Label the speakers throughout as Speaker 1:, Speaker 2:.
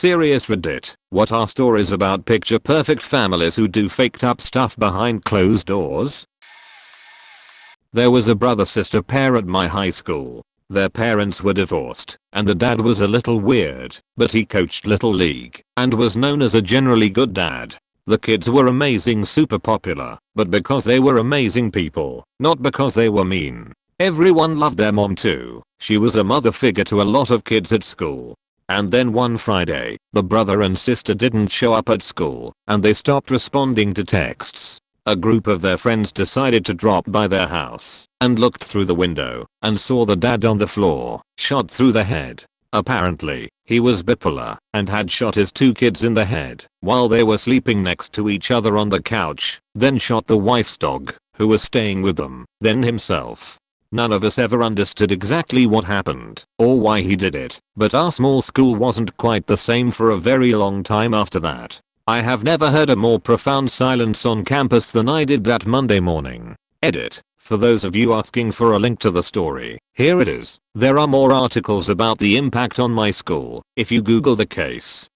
Speaker 1: Serious Reddit, what are stories about picture perfect families who do faked up stuff behind closed doors? There was a brother-sister pair at my high school. Their parents were divorced, and the dad was a little weird, but he coached Little League, and was known as a generally good dad. The kids were amazing, super popular, but because they were amazing people, not because they were mean. Everyone loved their mom too. She was a mother figure to a lot of kids at school. And then one Friday, the brother and sister didn't show up at school, and they stopped responding to texts. A group of their friends decided to drop by their house, and looked through the window, and saw the dad on the floor, shot through the head. Apparently, he was bipolar, and had shot his two kids in the head, while they were sleeping next to each other on the couch, then shot the wife's dog, who was staying with them, then himself. None of us ever understood exactly what happened, or why he did it, but our small school wasn't quite the same for a very long time after that. I have never heard a more profound silence on campus than I did that Monday morning. Edit. For those of you asking for a link to the story, here it is. There are more articles about the impact on my school, if you Google the case.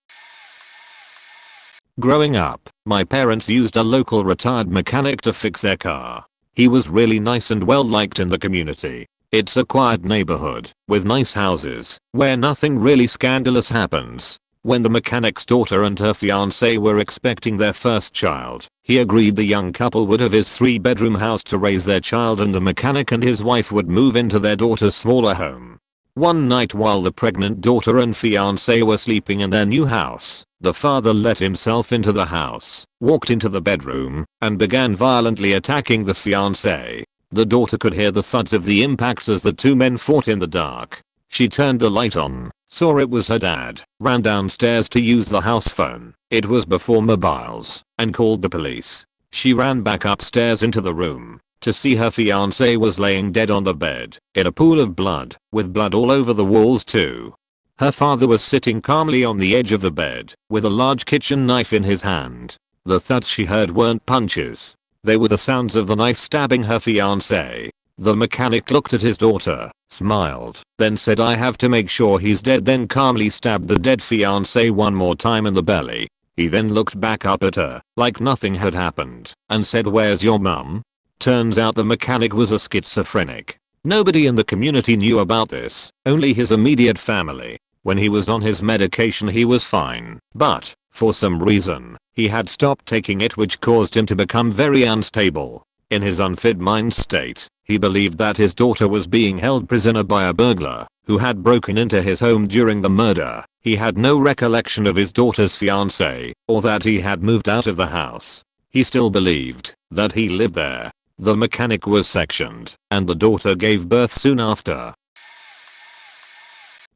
Speaker 1: Growing up, my parents used a local retired mechanic to fix their car. He was really nice and well liked in the community. It's a quiet neighborhood, with nice houses, where nothing really scandalous happens. When the mechanic's daughter and her fiancé were expecting their first child, he agreed the young couple would have his 3-bedroom house to raise their child, and the mechanic and his wife would move into their daughter's smaller home. One night while the pregnant daughter and fiancé were sleeping in their new house, the father let himself into the house, walked into the bedroom, and began violently attacking the fiancé. The daughter could hear the thuds of the impacts as the two men fought in the dark. She turned the light on, saw it was her dad, ran downstairs to use the house phone, it was before mobiles, and called the police. She ran back upstairs into the room to see her fiancé was laying dead on the bed, in a pool of blood, with blood all over the walls too. Her father was sitting calmly on the edge of the bed, with a large kitchen knife in his hand. The thuds she heard weren't punches. They were the sounds of the knife stabbing her fiancé. The mechanic looked at his daughter, smiled, then said, "I have to make sure he's dead," then calmly stabbed the dead fiancé one more time in the belly. He then looked back up at her, like nothing had happened, and said, "Where's your mum?" Turns out the mechanic was a schizophrenic. Nobody in the community knew about this, only his immediate family. When he was on his medication he was fine, but, for some reason, he had stopped taking it, which caused him to become very unstable. In his unfit mind state, he believed that his daughter was being held prisoner by a burglar who had broken into his home during the murder. He had no recollection of his daughter's fiancé, or that he had moved out of the house. He still believed that he lived there. The mechanic was sectioned, and the daughter gave birth soon after.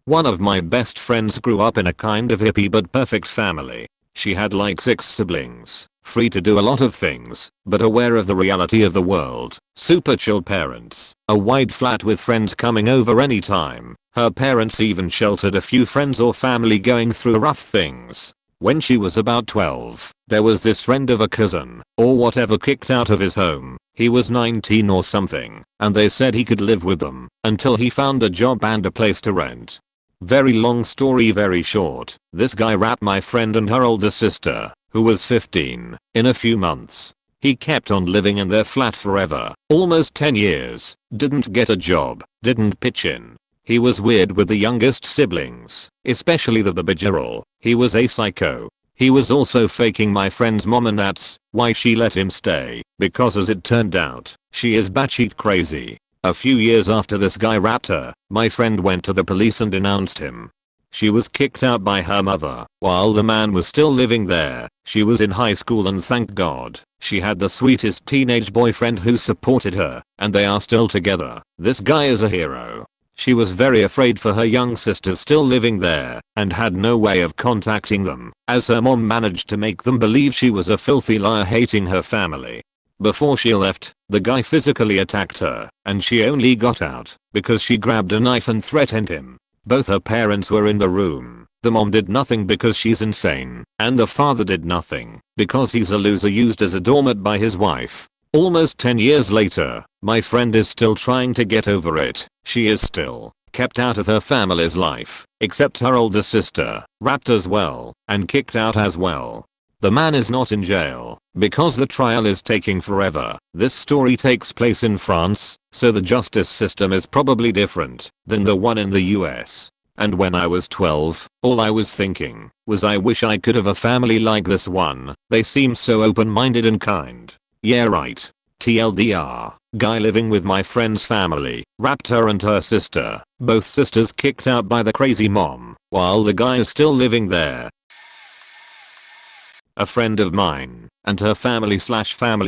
Speaker 1: One of my best friends grew up in a kind of hippie but perfect family. She had like 6 siblings, free to do a lot of things, but aware of the reality of the world. Super chill parents, a wide flat with friends coming over anytime. Her parents even sheltered a few friends or family going through rough things. When she was about 12, there was this friend of a cousin, or whatever, kicked out of his home. He was 19 or something, and they said he could live with them until he found a job and a place to rent. Very long story very short, this guy wrapped my friend and her older sister, who was 15, in a few months. He kept on living in their flat forever, almost 10 years, didn't get a job, didn't pitch in. He was weird with the youngest siblings, especially the baby girl. He was a psycho. He was also faking my friend's mom, and that's why she let him stay, because as it turned out, she is batshit crazy. A few years after this guy wrapped her, my friend went to the police and denounced him. She was kicked out by her mother, while the man was still living there. She was in high school, and thank God, she had the sweetest teenage boyfriend who supported her, and they are still together. This guy is a hero. She was very afraid for her young sisters still living there, and had no way of contacting them, as her mom managed to make them believe she was a filthy liar hating her family. Before she left, the guy physically attacked her, and she only got out because she grabbed a knife and threatened him. Both her parents were in the room. The mom did nothing because she's insane, and the father did nothing because he's a loser used as a doormat by his wife. Almost 10 years later, my friend is still trying to get over it. She is still kept out of her family's life, except her older sister, wrapped as well, and kicked out as well. The man is not in jail, because the trial is taking forever. This story takes place in France, so the justice system is probably different than the one in the US. And when I was 12, all I was thinking was I wish I could have a family like this one. They seem so open-minded and kind. Yeah right. TLDR, guy living with my friend's family, wrapped her and her sister, both sisters kicked out by the crazy mom, while the guy is still living there. A friend of mine and her family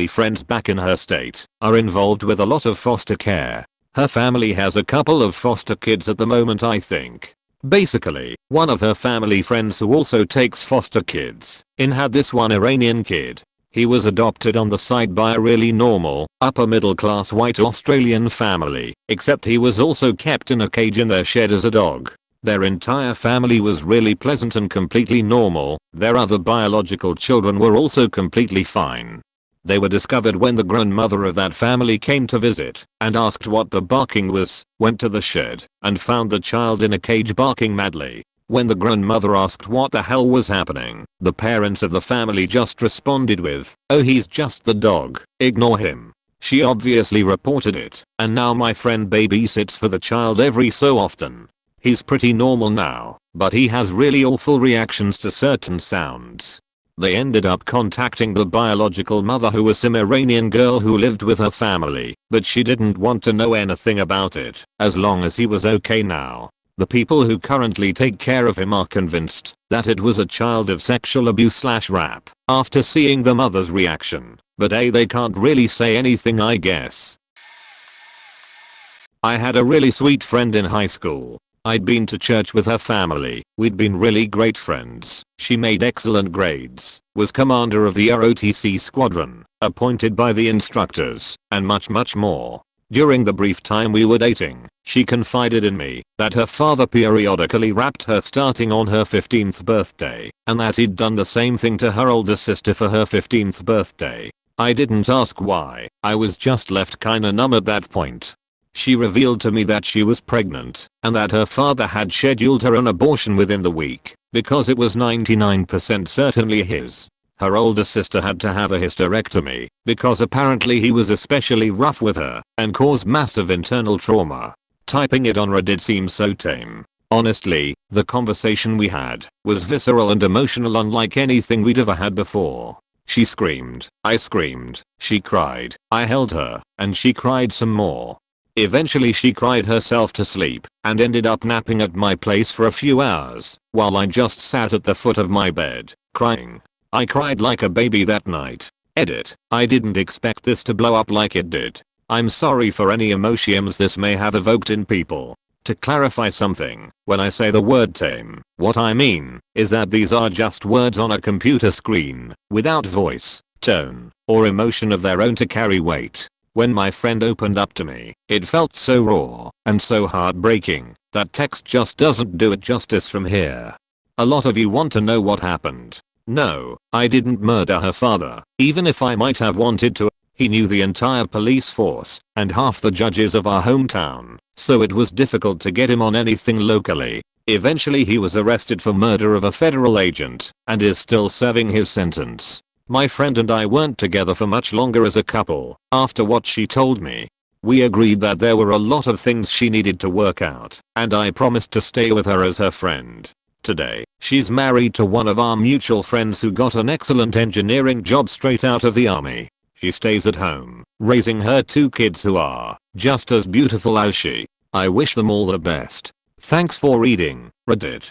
Speaker 1: friends back in her state are involved with a lot of foster care. Her family has a couple of foster kids at the moment, I think. Basically, one of her family friends who also takes foster kids had this one Iranian kid. He was adopted on the side by a really normal, upper middle class white Australian family, except he was also kept in a cage in their shed as a dog. Their entire family was really pleasant and completely normal. Their other biological children were also completely fine. They were discovered when the grown mother of that family came to visit and asked what the barking was, went to the shed, and found the child in a cage barking madly. When the grown mother asked what the hell was happening, the parents of the family just responded with, "Oh, he's just the dog, ignore him." She obviously reported it, and now my friend babysits for the child every so often. He's pretty normal now, but he has really awful reactions to certain sounds. They ended up contacting the biological mother, who was some Iranian girl who lived with her family, but she didn't want to know anything about it, as long as he was okay now. The people who currently take care of him are convinced that it was a child of sexual abuse/rap after seeing the mother's reaction, but they can't really say anything, I guess. I had a really sweet friend in high school. I'd been to church with her family, we'd been really great friends, she made excellent grades, was commander of the ROTC squadron, appointed by the instructors, and much more. During the brief time we were dating, she confided in me that her father periodically wrapped her starting on her 15th birthday, and that he'd done the same thing to her older sister for her 15th birthday. I didn't ask why, I was just left kinda numb at that point. She revealed to me that she was pregnant, and that her father had scheduled her an abortion within the week, because it was 99% certainly his. Her older sister had to have a hysterectomy, because apparently he was especially rough with her, and caused massive internal trauma. Typing it on Reddit seems so tame. Honestly, the conversation we had was visceral and emotional, unlike anything we'd ever had before. She screamed, I screamed, she cried, I held her, and she cried some more. Eventually she cried herself to sleep and ended up napping at my place for a few hours while I just sat at the foot of my bed, crying. I cried like a baby that night. Edit. I didn't expect this to blow up like it did. I'm sorry for any emotions this may have evoked in people. To clarify something, when I say the word tame, what I mean is that these are just words on a computer screen, without voice, tone, or emotion of their own to carry weight. When my friend opened up to me, it felt so raw and so heartbreaking that text just doesn't do it justice from here. A lot of you want to know what happened. No, I didn't murder her father, even if I might have wanted to. He knew the entire police force and half the judges of our hometown, so it was difficult to get him on anything locally. Eventually he was arrested for murder of a federal agent and is still serving his sentence. My friend and I weren't together for much longer as a couple after what she told me. We agreed that there were a lot of things she needed to work out, and I promised to stay with her as her friend. Today, she's married to one of our mutual friends who got an excellent engineering job straight out of the army. She stays at home, raising her 2 kids who are just as beautiful as she. I wish them all the best. Thanks for reading, Reddit.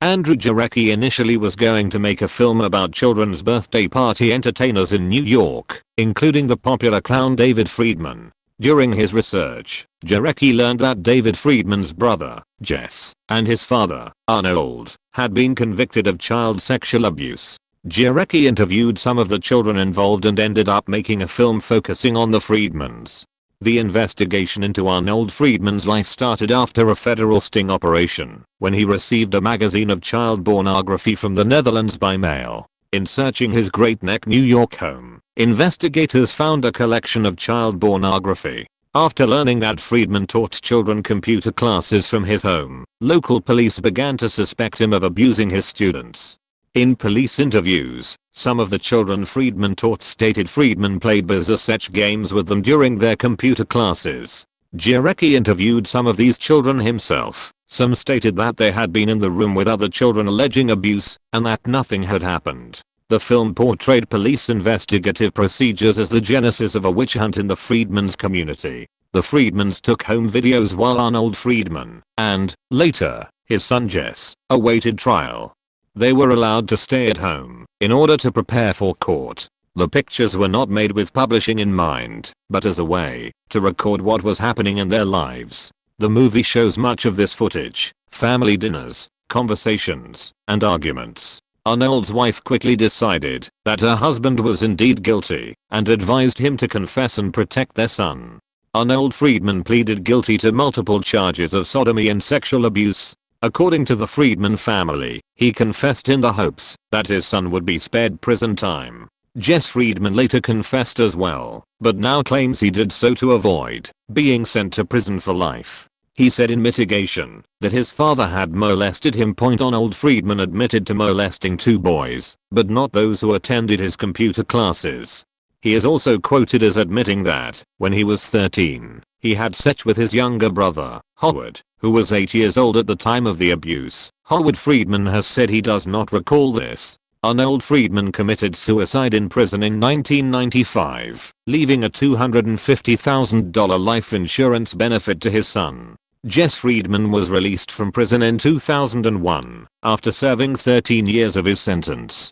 Speaker 1: Andrew Jarecki initially was going to make a film about children's birthday party entertainers in New York, including the popular clown David Friedman. During his research, Jarecki learned that David Friedman's brother, Jess, and his father, Arnold, had been convicted of child sexual abuse. Jarecki interviewed some of the children involved and ended up making a film focusing on the Friedmans. The investigation into Arnold Friedman's life started after a federal sting operation, when he received a magazine of child pornography from the Netherlands by mail. In searching his Great Neck, New York home, investigators found a collection of child pornography. After learning that Friedman taught children computer classes from his home, local police began to suspect him of abusing his students. In police interviews, some of the children Friedman taught stated Friedman played bizarre games with them during their computer classes. Jarecki interviewed some of these children himself. Some stated that they had been in the room with other children alleging abuse, and that nothing had happened. The film portrayed police investigative procedures as the genesis of a witch hunt in the Friedmans community. The Friedmans took home videos while Arnold Friedman, and, later, his son Jess, awaited trial. They were allowed to stay at home, in order to prepare for court. The pictures were not made with publishing in mind, but as a way to record what was happening in their lives. The movie shows much of this footage, family dinners, conversations, and arguments. Arnold's wife quickly decided that her husband was indeed guilty, and advised him to confess and protect their son. Arnold Friedman pleaded guilty to multiple charges of sodomy and sexual abuse. According to the Friedman family, he confessed in the hopes that his son would be spared prison time. Jess Friedman later confessed as well, but now claims he did so to avoid being sent to prison for life. He said in mitigation that his father had molested him. Arnold Friedman admitted to molesting 2 boys, but not those who attended his computer classes. He is also quoted as admitting that, when he was 13, he had sex with his younger brother, Howard, who was 8 years old at the time of the abuse. Howard Friedman has said he does not recall this. Arnold Friedman committed suicide in prison in 1995, leaving a $250,000 life insurance benefit to his son. Jess Friedman was released from prison in 2001, after serving 13 years of his sentence.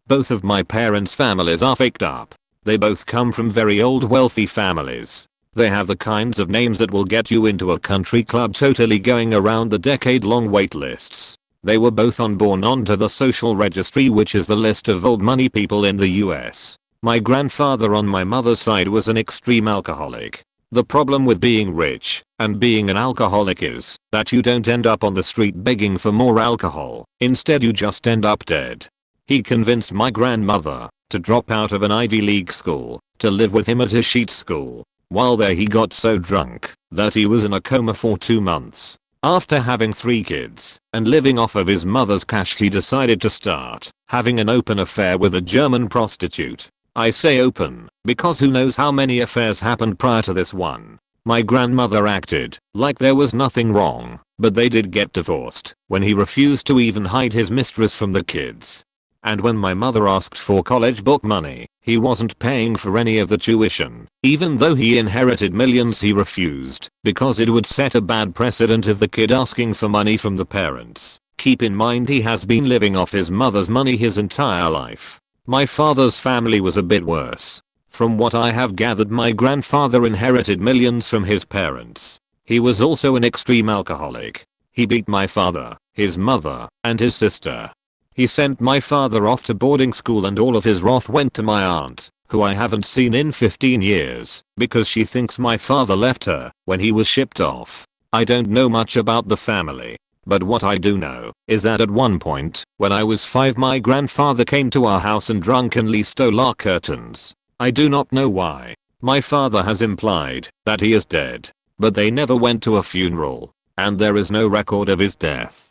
Speaker 1: Both of my parents' families are faked up. They both come from very old wealthy families. They have the kinds of names that will get you into a country club, totally going around the decade-long wait lists. They were both unborn onto the social registry, which is the list of old money people in the US. My grandfather on my mother's side was an extreme alcoholic. The problem with being rich and being an alcoholic is that you don't end up on the street begging for more alcohol. Instead, you just end up dead. He convinced my grandmother to drop out of an Ivy League school to live with him at his sheet school. While there, he got so drunk that he was in a coma for 2 months. After having 3 kids and living off of his mother's cash, he decided to start having an open affair with a German prostitute. I say open because who knows how many affairs happened prior to this one. My grandmother acted like there was nothing wrong, but they did get divorced when he refused to even hide his mistress from the kids. And when my mother asked for college book money, he wasn't paying for any of the tuition. Even though he inherited millions, he refused because it would set a bad precedent of the kid asking for money from the parents. Keep in mind, he has been living off his mother's money his entire life. My father's family was a bit worse. From what I have gathered, my grandfather inherited millions from his parents. He was also an extreme alcoholic. He beat my father, his mother, and his sister. He sent my father off to boarding school, and all of his wrath went to my aunt, who I haven't seen in 15 years, because she thinks my father left her when he was shipped off. I don't know much about the family, but what I do know is that at one point, when I was 5, my grandfather came to our house and drunkenly stole our curtains. I do not know why. My father has implied that he is dead, but they never went to a funeral, and there is no record of his death.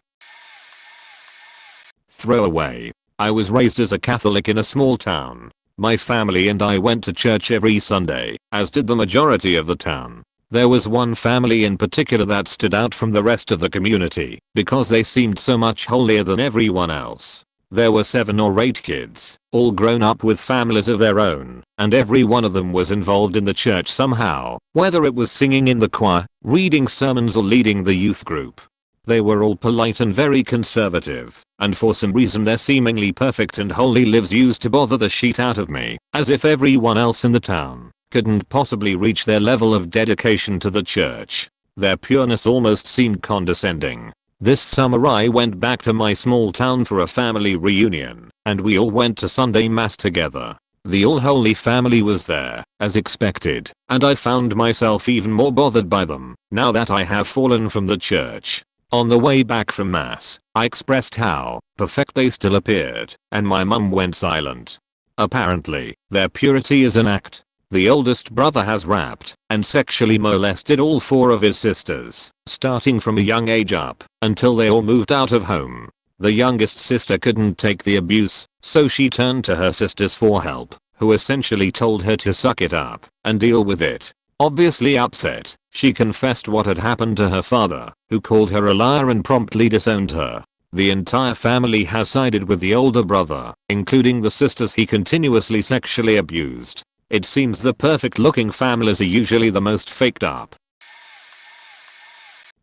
Speaker 1: Throwaway. I was raised as a Catholic in a small town. My family and I went to church every Sunday, as did the majority of the town. There was one family in particular that stood out from the rest of the community because they seemed so much holier than everyone else. There were 7 or 8 kids, all grown up with families of their own, and every one of them was involved in the church somehow, whether it was singing in the choir, reading sermons, or leading the youth group. They were all polite and very conservative, and for some reason their seemingly perfect and holy lives used to bother the shit out of me, as if everyone else in the town couldn't possibly reach their level of dedication to the church. Their pureness almost seemed condescending. This summer I went back to my small town for a family reunion, and we all went to Sunday Mass together. The All Holy family was there, as expected, and I found myself even more bothered by them now that I have fallen from the church. On the way back from Mass, I expressed how perfect they still appeared, and my mum went silent. Apparently, their purity is an act. The oldest brother has raped and sexually molested all 4 of his sisters, starting from a young age up until they all moved out of home. The youngest sister couldn't take the abuse, so she turned to her sisters for help, who essentially told her to suck it up and deal with it. Obviously upset, she confessed what had happened to her father, who called her a liar and promptly disowned her. The entire family has sided with the older brother, including the sisters he continuously sexually abused. It seems the perfect looking families are usually the most faked up.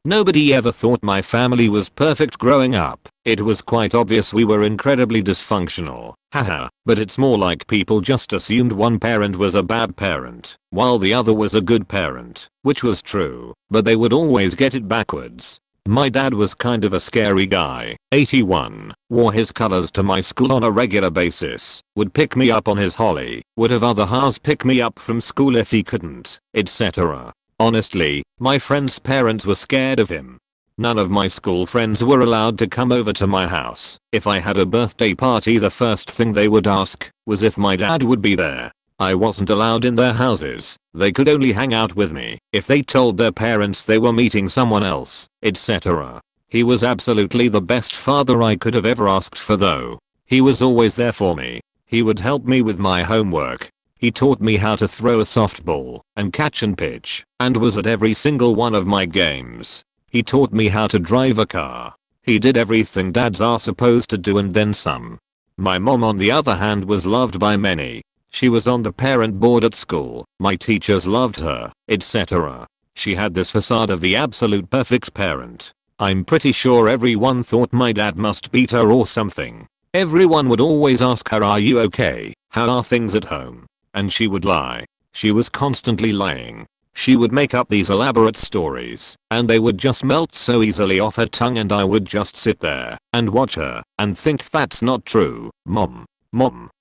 Speaker 1: Nobody ever thought my family was perfect growing up. It was quite obvious we were incredibly dysfunctional. Haha, but it's more like people just assumed one parent was a bad parent, while the other was a good parent, which was true, but they would always get it backwards. My dad was kind of a scary guy. 81, wore his colors to my school on a regular basis, would pick me up on his Holly, would have other halves pick me up from school if he couldn't, etc. Honestly, my friends' parents were scared of him. None of my school friends were allowed to come over to my house. If I had a birthday party, the first thing they would ask was if my dad would be there. I wasn't allowed in their houses. They could only hang out with me if they told their parents they were meeting someone else, etc. He was absolutely the best father I could have ever asked for though. He was always there for me. He would help me with my homework. He taught me how to throw a softball and catch and pitch, and was at every single one of my games. He taught me how to drive a car. He did everything dads are supposed to do and then some. My mom on the other hand was loved by many. She was on the parent board at school, my teachers loved her, etc. She had this facade of the absolute perfect parent. I'm pretty sure everyone thought my dad must beat her or something. Everyone would always ask her, "Are you okay? How are things at home?" And she would lie. She was constantly lying. She would make up these elaborate stories, and they would just melt so easily off her tongue, and I would just sit there and watch her and think, that's not true, Mom,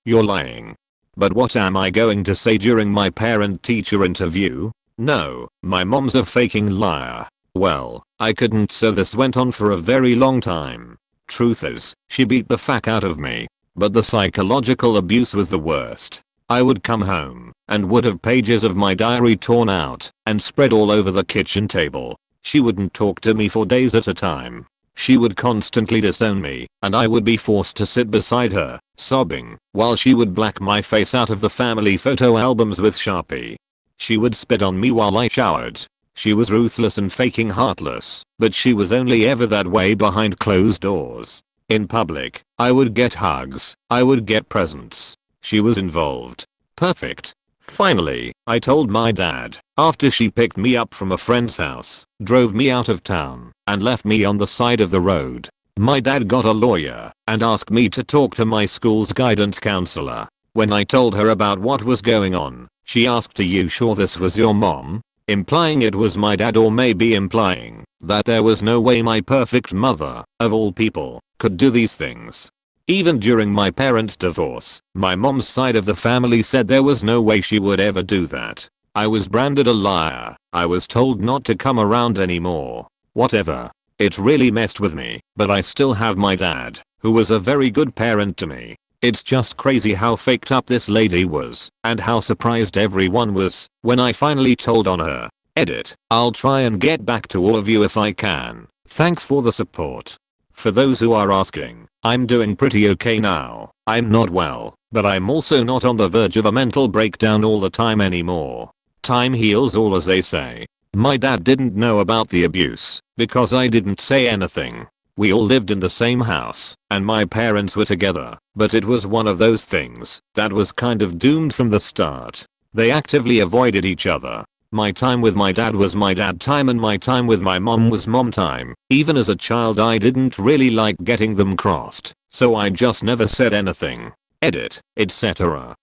Speaker 1: you're lying. But what am I going to say during my parent-teacher interview? No, my mom's a faking liar. Well, I couldn't, so this went on for a very long time. Truth is, she beat the fuck out of me. But the psychological abuse was the worst. I would come home and would have pages of my diary torn out and spread all over the kitchen table. She wouldn't talk to me for days at a time. She would constantly disown me, and I would be forced to sit beside her, sobbing, while she would black my face out of the family photo albums with Sharpie. She would spit on me while I showered. She was ruthless and faking heartless, but she was only ever that way behind closed doors. In public, I would get hugs, I would get presents. She was involved. Perfect. Finally, I told my dad, after she picked me up from a friend's house, drove me out of town, and left me on the side of the road. My dad got a lawyer and asked me to talk to my school's guidance counselor. When I told her about what was going on, she asked, "Are you sure this was your mom?" Implying it was my dad, or maybe implying that there was no way my perfect mother, of all people, could do these things. Even during my parents' divorce, my mom's side of the family said there was no way she would ever do that. I was branded a liar. I was told not to come around anymore. Whatever. It really messed with me, but I still have my dad, who was a very good parent to me. It's just crazy how faked up this lady was, and how surprised everyone was when I finally told on her. Edit. I'll try and get back to all of you if I can. Thanks for the support. For those who are asking, I'm doing pretty okay now. I'm not well, but I'm also not on the verge of a mental breakdown all the time anymore. Time heals all, as they say. My dad didn't know about the abuse because I didn't say anything. We all lived in the same house and my parents were together, but it was one of those things that was kind of doomed from the start. They actively avoided each other. My time with my dad was my dad time and my time with my mom was mom time. Even as a child I didn't really like getting them crossed, so I just never said anything. Edit, etc.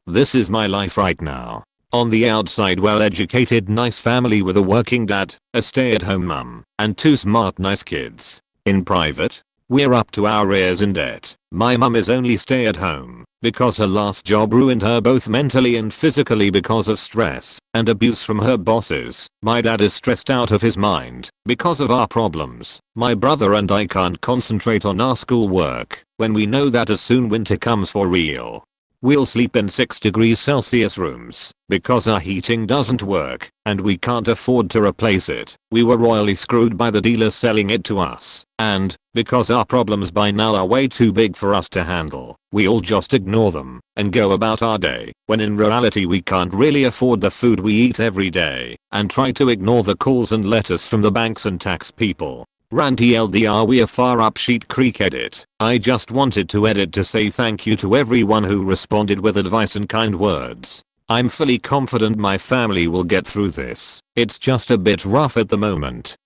Speaker 1: This is my life right now. On the outside, well-educated nice family with a working dad, a stay-at-home mum, and 2 smart nice kids. In private, we're up to our ears in debt. My mum is only stay-at-home because her last job ruined her both mentally and physically because of stress and abuse from her bosses. My dad is stressed out of his mind because of our problems. My brother and I can't concentrate on our schoolwork when we know that as soon winter comes for real. We'll sleep in 6 degrees Celsius rooms because our heating doesn't work and we can't afford to replace it. We were royally screwed by the dealers selling it to us, and because our problems by now are way too big for us to handle, we all just ignore them and go about our day, when in reality we can't really afford the food we eat every day, and try to ignore the calls and letters from the banks and tax people. Ranty LDR, we are far up Sheet Creek. Edit. I just wanted to edit to say thank you to everyone who responded with advice and kind words. I'm fully confident my family will get through this. It's just a bit rough at the moment.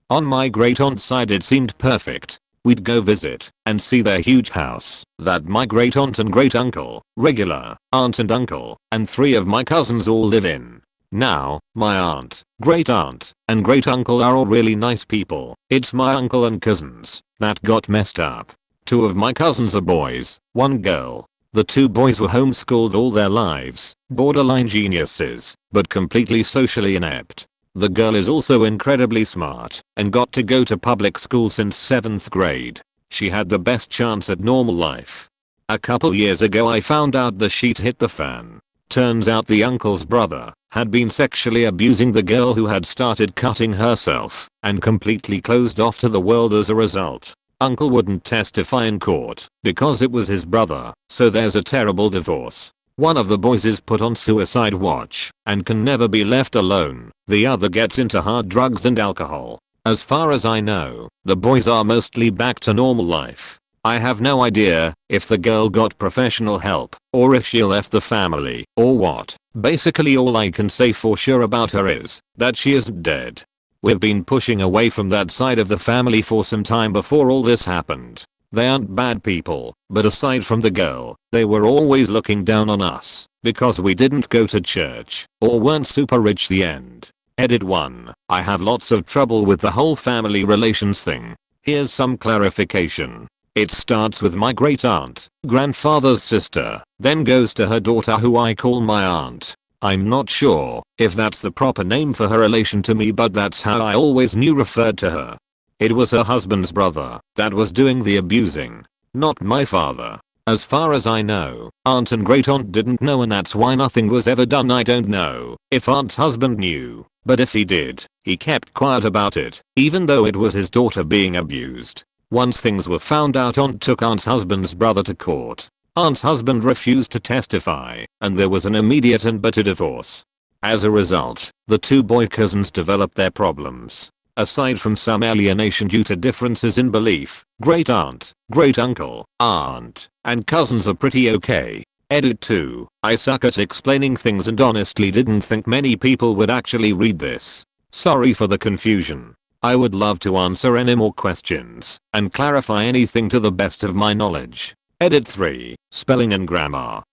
Speaker 1: On my great aunt's side it seemed perfect. We'd go visit and see their huge house that my great aunt and great uncle, regular aunt and uncle, and 3 of my cousins all live in. Now, my aunt, great aunt, and great uncle are all really nice people. It's my uncle and cousins that got messed up. 2 of my cousins are boys, 1 girl. The 2 boys were homeschooled all their lives, borderline geniuses, but completely socially inept. The girl is also incredibly smart and got to go to public school since 7th grade. She had the best chance at normal life. A couple years ago I found out the shit hit the fan. Turns out the uncle's brother had been sexually abusing the girl who had started cutting herself and completely closed off to the world as a result. Uncle wouldn't testify in court because it was his brother, so there's a terrible divorce. One of the boys is put on suicide watch and can never be left alone. The other gets into hard drugs and alcohol. As far as I know, the boys are mostly back to normal life. I have no idea if the girl got professional help or if she left the family or what. Basically all I can say for sure about her is that she isn't dead. We've been pushing away from that side of the family for some time before all this happened. They aren't bad people, but aside from the girl, they were always looking down on us because we didn't go to church or weren't super rich. The end. Edit 1. I have lots of trouble with the whole family relations thing. Here's some clarification. It starts with my great aunt, grandfather's sister, then goes to her daughter who I call my aunt. I'm not sure if that's the proper name for her relation to me, but that's how I always knew referred to her. It was her husband's brother that was doing the abusing, not my father. As far as I know, aunt and great aunt didn't know, and that's why nothing was ever done. I don't know if aunt's husband knew, but if he did, he kept quiet about it, even though it was his daughter being abused. Once things were found out, aunt took aunt's husband's brother to court. Aunt's husband refused to testify, and there was an immediate and bitter divorce. As a result, the 2 boy cousins developed their problems. Aside from some alienation due to differences in belief, great aunt, great uncle, aunt, and cousins are pretty okay. Edit 2. I suck at explaining things and honestly didn't think many people would actually read this. Sorry for the confusion. I would love to answer any more questions and clarify anything to the best of my knowledge. Edit 3. Spelling and grammar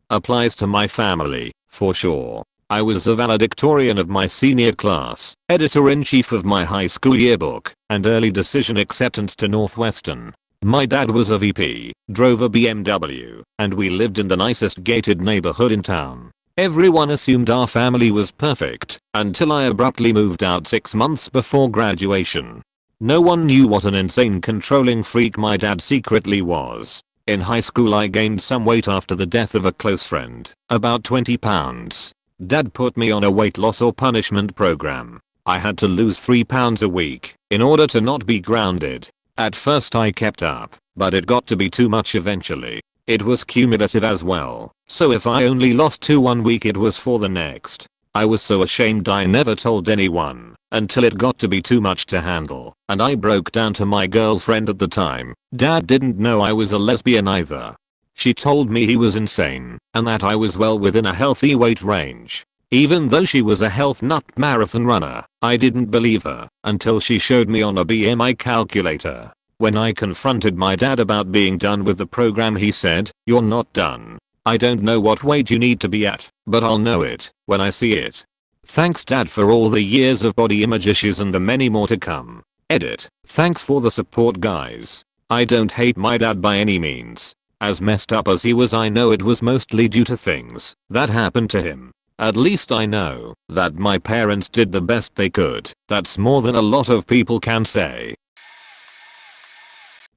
Speaker 1: applies to my family, for sure. I was a valedictorian of my senior class, editor-in-chief of my high school yearbook, and early decision acceptance to Northwestern. My dad was a VP, drove a BMW, and we lived in the nicest gated neighborhood in town. Everyone assumed our family was perfect until I abruptly moved out 6 months before graduation. No one knew what an insane controlling freak my dad secretly was. In high school I gained some weight after the death of a close friend, about 20 pounds. Dad put me on a weight loss or punishment program. I had to lose 3 pounds a week in order to not be grounded. At first I kept up, but it got to be too much eventually. It was cumulative as well, so if I only lost 2 one week it was for the next. I was so ashamed I never told anyone until it got to be too much to handle, and I broke down to my girlfriend at the time. Dad didn't know I was a lesbian either. She told me he was insane and that I was well within a healthy weight range. Even though she was a health nut marathon runner, I didn't believe her until she showed me on a BMI calculator. When I confronted my dad about being done with the program, he said, "You're not done. I don't know what weight you need to be at, but I'll know it when I see it." Thanks Dad for all the years of body image issues and the many more to come. Edit. Thanks for the support guys. I don't hate my dad by any means. As messed up as he was, I know it was mostly due to things that happened to him. At least I know that my parents did the best they could. That's more than a lot of people can say.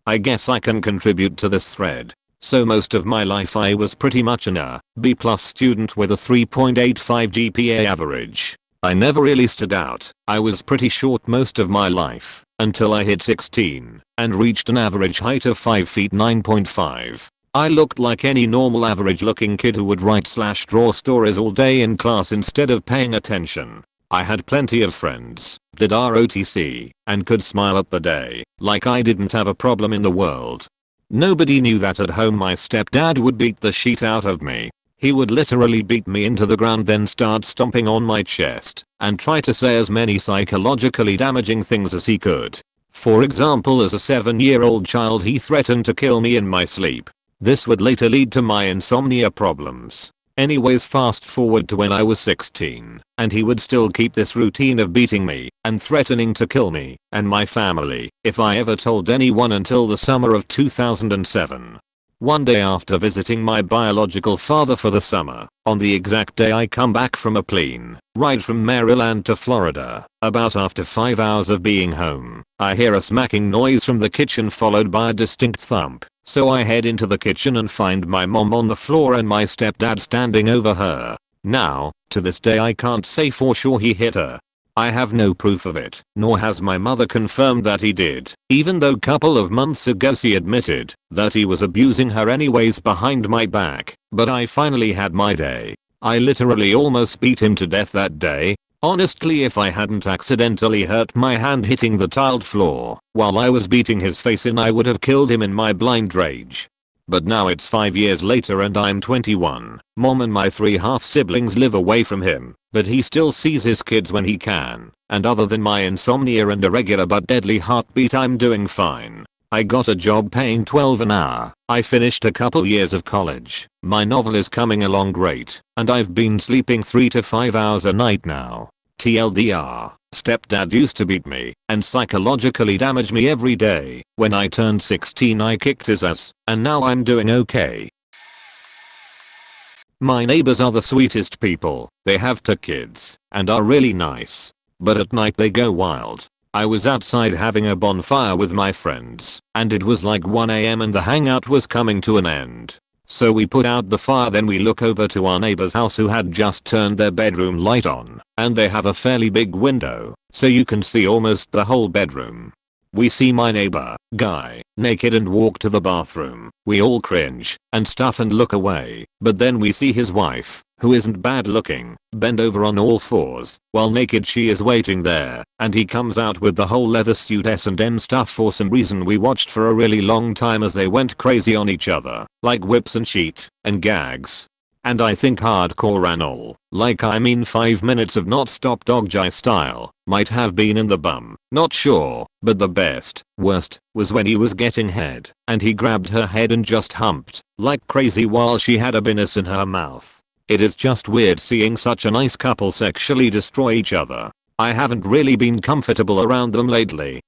Speaker 1: I guess I can contribute to this thread. So most of my life I was pretty much an A, B+ student with a 3.85 GPA average. I never really stood out. I was pretty short most of my life until I hit 16 and reached an average height of 5 feet 9.5. I looked like any normal average looking kid who would write/draw stories all day in class instead of paying attention. I had plenty of friends, did ROTC, and could smile at the day like I didn't have a problem in the world. Nobody knew that at home my stepdad would beat the shit out of me. He would literally beat me into the ground, then start stomping on my chest and try to say as many psychologically damaging things as he could. For example, as a 7-year-old child he threatened to kill me in my sleep. This would later lead to my insomnia problems. Anyways, fast forward to when I was 16, and he would still keep this routine of beating me and threatening to kill me and my family if I ever told anyone until the summer of 2007. One day after visiting my biological father for the summer, on the exact day I come back from a plane ride from Maryland to Florida, about after 5 hours of being home, I hear a smacking noise from the kitchen followed by a distinct thump. So I head into the kitchen and find my mom on the floor and my stepdad standing over her. Now, to this day I can't say for sure he hit her. I have no proof of it, nor has my mother confirmed that he did, even though couple of months ago she admitted that he was abusing her anyways behind my back. But I finally had my day. I literally almost beat him to death that day. Honestly, if I hadn't accidentally hurt my hand hitting the tiled floor while I was beating his face in, I would have killed him in my blind rage. But now it's 5 years later and I'm 21. Mom and my 3 half siblings live away from him, but he still sees his kids when he can, and other than my insomnia and irregular but deadly heartbeat, I'm doing fine. I got a job paying $12 an hour. I finished a couple years of college. My novel is coming along great, and I've been sleeping 3 to 5 hours a night now. TLDR, stepdad used to beat me and psychologically damage me every day. When I turned 16 I kicked his ass, and now I'm doing okay. My neighbors are the sweetest people. They have 2 kids and are really nice, but at night they go wild. I was outside having a bonfire with my friends, and it was like 1 AM and the hangout was coming to an end. So we put out the fire, then we look over to our neighbor's house who had just turned their bedroom light on, and they have a fairly big window, so you can see almost the whole bedroom. We see my neighbor, guy, naked and walk to the bathroom. We all cringe and stuff and look away, but then we see his wife, who isn't bad looking, bend over on all fours, while naked she is waiting there, and he comes out with the whole leather suit S&M stuff. For some reason we watched for a really long time as they went crazy on each other, like whips and sheet and gags. And I think hardcore anal, like I mean 5 minutes of not stop doggy style, might have been in the bum, not sure, but the worst, was when he was getting head, and he grabbed her head and just humped, like crazy while she had a penis in her mouth. It is just weird seeing such a nice couple sexually destroy each other. I haven't really been comfortable around them lately.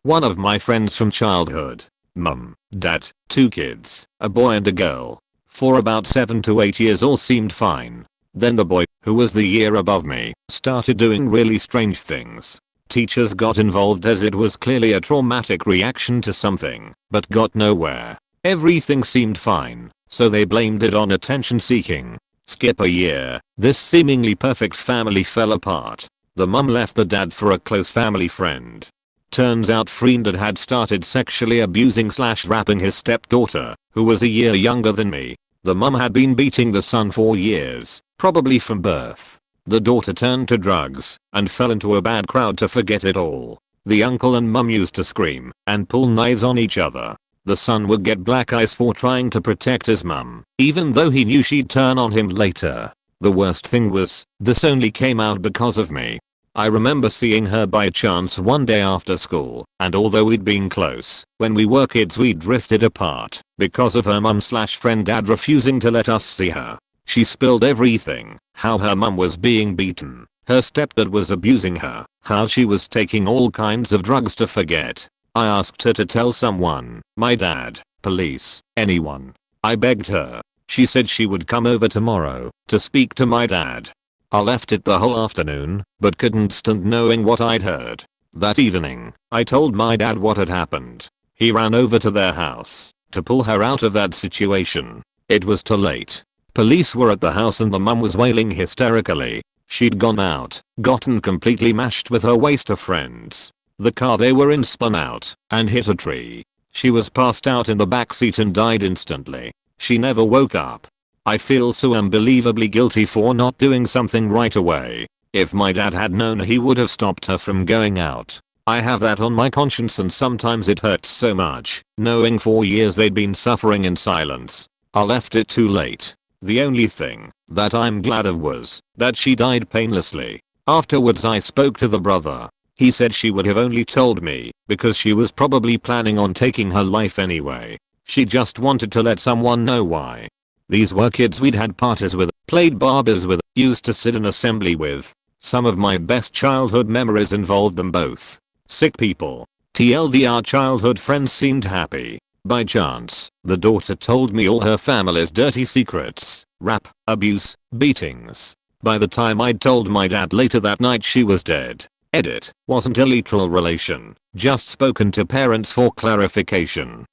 Speaker 1: One of my friends from childhood, mum, dad, 2 kids, a boy and a girl. For about 7 to 8 years all seemed fine. Then the boy, who was the year above me, started doing really strange things. Teachers got involved as it was clearly a traumatic reaction to something, but got nowhere. Everything seemed fine, so they blamed it on attention seeking. Skip a year, this seemingly perfect family fell apart. The mum left the dad for a close family friend. Turns out friend had started sexually abusing/rapping his stepdaughter, who was a year younger than me. The mum had been beating the son for years, probably from birth. The daughter turned to drugs and fell into a bad crowd to forget it all. The uncle and mum used to scream and pull knives on each other. The son would get black eyes for trying to protect his mum, even though he knew she'd turn on him later. The worst thing was, this only came out because of me. I remember seeing her by chance one day after school, and although we'd been close, when we were kids we drifted apart because of her mum/friend dad refusing to let us see her. She spilled everything, how her mum was being beaten, her stepdad was abusing her, how she was taking all kinds of drugs to forget. I asked her to tell someone, my dad, police, anyone. I begged her. She said she would come over tomorrow to speak to my dad. I left it the whole afternoon, but couldn't stand knowing what I'd heard. That evening, I told my dad what had happened. He ran over to their house to pull her out of that situation. It was too late. Police were at the house and the mum was wailing hysterically. She'd gone out, gotten completely mashed with her waste of friends. The car they were in spun out and hit a tree. She was passed out in the backseat and died instantly. She never woke up. I feel so unbelievably guilty for not doing something right away. If my dad had known, he would have stopped her from going out. I have that on my conscience, and sometimes it hurts so much, knowing for years they'd been suffering in silence. I left it too late. The only thing that I'm glad of was that she died painlessly. Afterwards I spoke to the brother. He said she would have only told me because she was probably planning on taking her life anyway. She just wanted to let someone know why. These were kids we'd had parties with, played barbies with, used to sit in assembly with. Some of my best childhood memories involved them both. Sick people. TLDR childhood friends seemed happy. By chance, the daughter told me all her family's dirty secrets, rap, abuse, beatings. By the time I'd told my dad later that night, she was dead. Edit, wasn't a literal relation, just spoken to parents for clarification.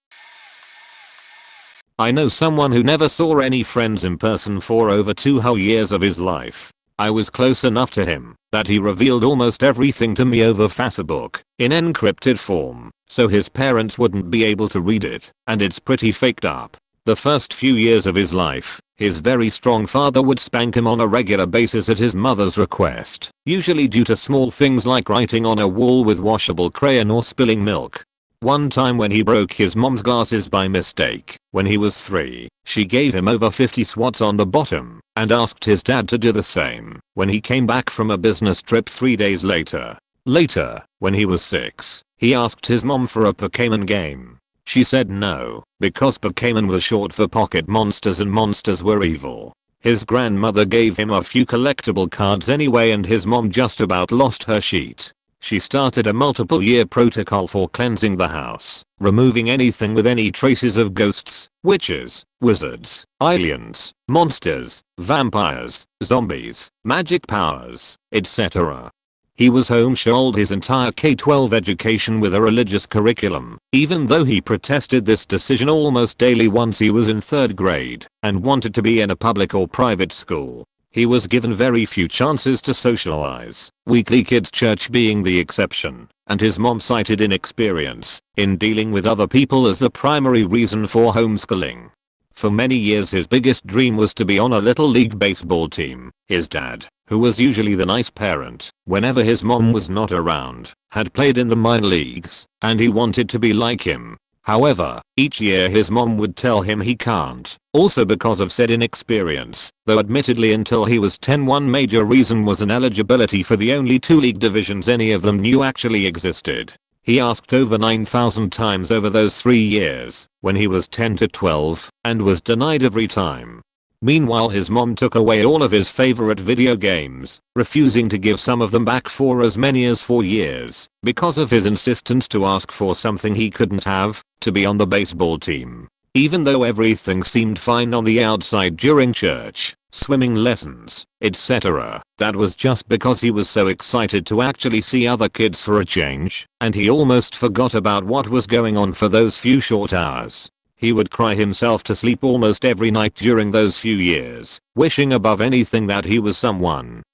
Speaker 1: I know someone who never saw any friends in person for over 2 whole years of his life. I was close enough to him that he revealed almost everything to me over Facebook in encrypted form, so his parents wouldn't be able to read it, and it's pretty faked up. The first few years of his life, his very strong father would spank him on a regular basis at his mother's request, usually due to small things like writing on a wall with washable crayon or spilling milk. One time when he broke his mom's glasses by mistake, when he was 3, she gave him over 50 swats on the bottom and asked his dad to do the same when he came back from a business trip 3 days later. Later, when he was 6, he asked his mom for a Pokemon game. She said no, because Pokemon was short for pocket monsters and monsters were evil. His grandmother gave him a few collectible cards anyway, and his mom just about lost her shit. She started a multiple-year protocol for cleansing the house, removing anything with any traces of ghosts, witches, wizards, aliens, monsters, vampires, zombies, magic powers, etc. He was homeschooled his entire K-12 education with a religious curriculum, even though he protested this decision almost daily once he was in 3rd grade and wanted to be in a public or private school. He was given very few chances to socialize, weekly kids church being the exception, and his mom cited inexperience in dealing with other people as the primary reason for homeschooling. For many years his biggest dream was to be on a little league baseball team. His dad, who was usually the nice parent whenever his mom was not around, had played in the minor leagues, and he wanted to be like him. However, each year his mom would tell him he can't, also because of said inexperience, though admittedly until he was 10 one major reason was ineligibility for the only 2 league divisions any of them knew actually existed. He asked over 9,000 times over those 3 years, when he was 10 to 12, and was denied every time. Meanwhile his mom took away all of his favorite video games, refusing to give some of them back for as many as 4 years, because of his insistence to ask for something he couldn't have, to be on the baseball team. Even though everything seemed fine on the outside during church, swimming lessons, etc., that was just because he was so excited to actually see other kids for a change, and he almost forgot about what was going on for those few short hours. He would cry himself to sleep almost every night during those few years, wishing above anything that he was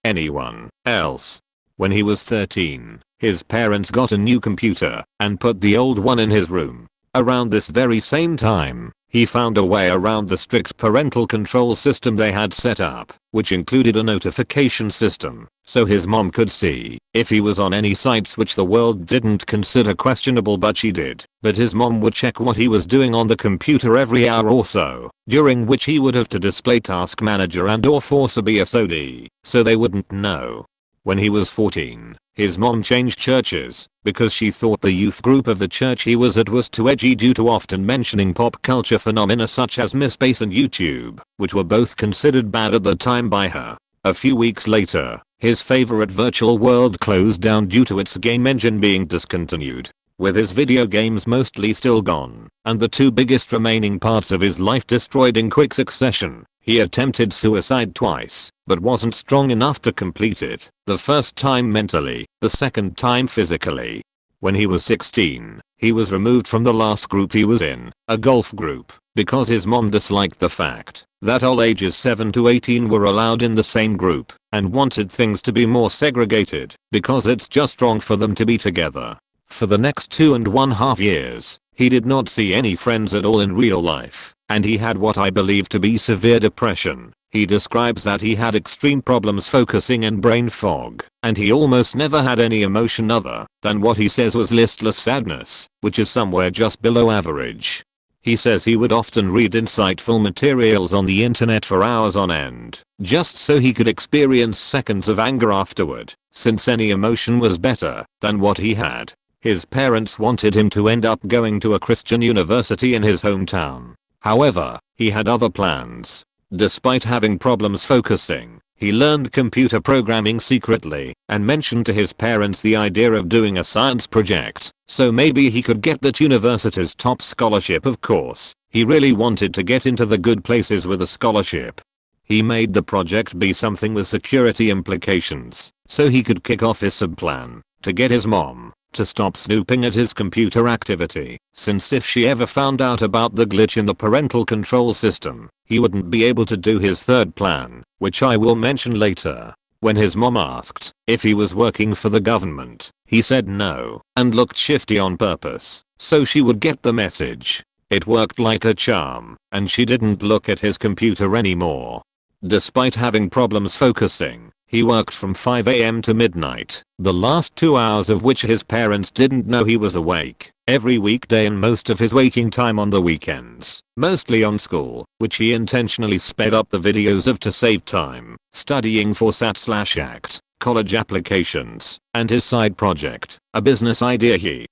Speaker 1: anyone else. When he was 13, his parents got a new computer and put the old one in his room. Around this very same time, he found a way around the strict parental control system they had set up, which included a notification system, so his mom could see if he was on any sites which the world didn't consider questionable but she did. But his mom would check what he was doing on the computer every hour or so, during which he would have to display Task Manager and or force a BSOD, so they wouldn't know. When he was 14, his mom changed churches because she thought the youth group of the church he was at was too edgy due to often mentioning pop culture phenomena such as MySpace and YouTube, which were both considered bad at the time by her. A few weeks later, his favorite virtual world closed down due to its game engine being discontinued. With his video games mostly still gone, and the 2 biggest remaining parts of his life destroyed in quick succession, He attempted suicide twice, but wasn't strong enough to complete it, the first time mentally, the second time physically. When he was 16, he was removed from the last group he was in, a golf group, because his mom disliked the fact that all ages 7 to 18 were allowed in the same group, and wanted things to be more segregated, because it's just wrong for them to be together. For the next 2.5 years, he did not see any friends at all in real life, and he had what I believe to be severe depression. He describes that he had extreme problems focusing and brain fog, and he almost never had any emotion other than what he says was listless sadness, which is somewhere just below average. He says he would often read insightful materials on the internet for hours on end, just so he could experience seconds of anger afterward, since any emotion was better than what he had. His parents wanted him to end up going to a Christian university in his hometown. However, he had other plans. Despite having problems focusing, he learned computer programming secretly and mentioned to his parents the idea of doing a science project, so maybe he could get that university's top scholarship. Of course, he really wanted to get into the good places with a scholarship. He made the project be something with security implications, so he could kick off his subplan to get his mom to stop snooping at his computer activity, since if she ever found out about the glitch in the parental control system, he wouldn't be able to do his third plan, which I will mention later. When his mom asked if he was working for the government, he said no and looked shifty on purpose, so she would get the message. It worked like a charm, and she didn't look at his computer anymore. Despite having problems focusing, he worked from 5 AM to midnight, the last 2 hours of which his parents didn't know he was awake, every weekday and most of his waking time on the weekends, mostly on school, which he intentionally sped up the videos of to save time, studying for SAT/ACT, college applications, and his side project, a business idea he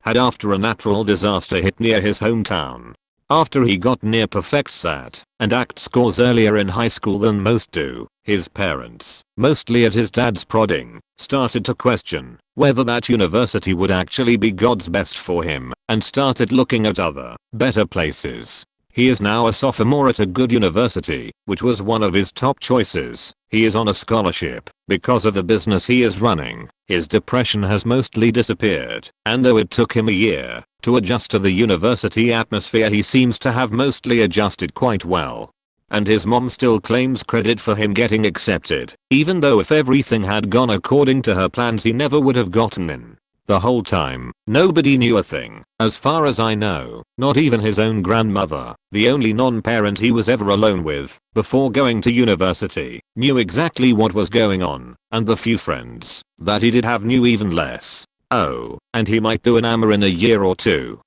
Speaker 1: had after a natural disaster hit near his hometown. After he got near perfect SAT and ACT scores earlier in high school than most do, his parents, mostly at his dad's prodding, started to question whether that university would actually be God's best for him, and started looking at other, better places. He is now a sophomore at a good university, which was one of his top choices. He is on a scholarship because of the business he is running. His depression has mostly disappeared, and though it took him a year to adjust to the university atmosphere, he seems to have mostly adjusted quite well. And his mom still claims credit for him getting accepted, even though if everything had gone according to her plans he never would have gotten in. The whole time, nobody knew a thing, as far as I know, not even his own grandmother, the only non-parent he was ever alone with, before going to university, knew exactly what was going on, and the few friends that he did have knew even less. Oh, and he might do an AMA in a year or two.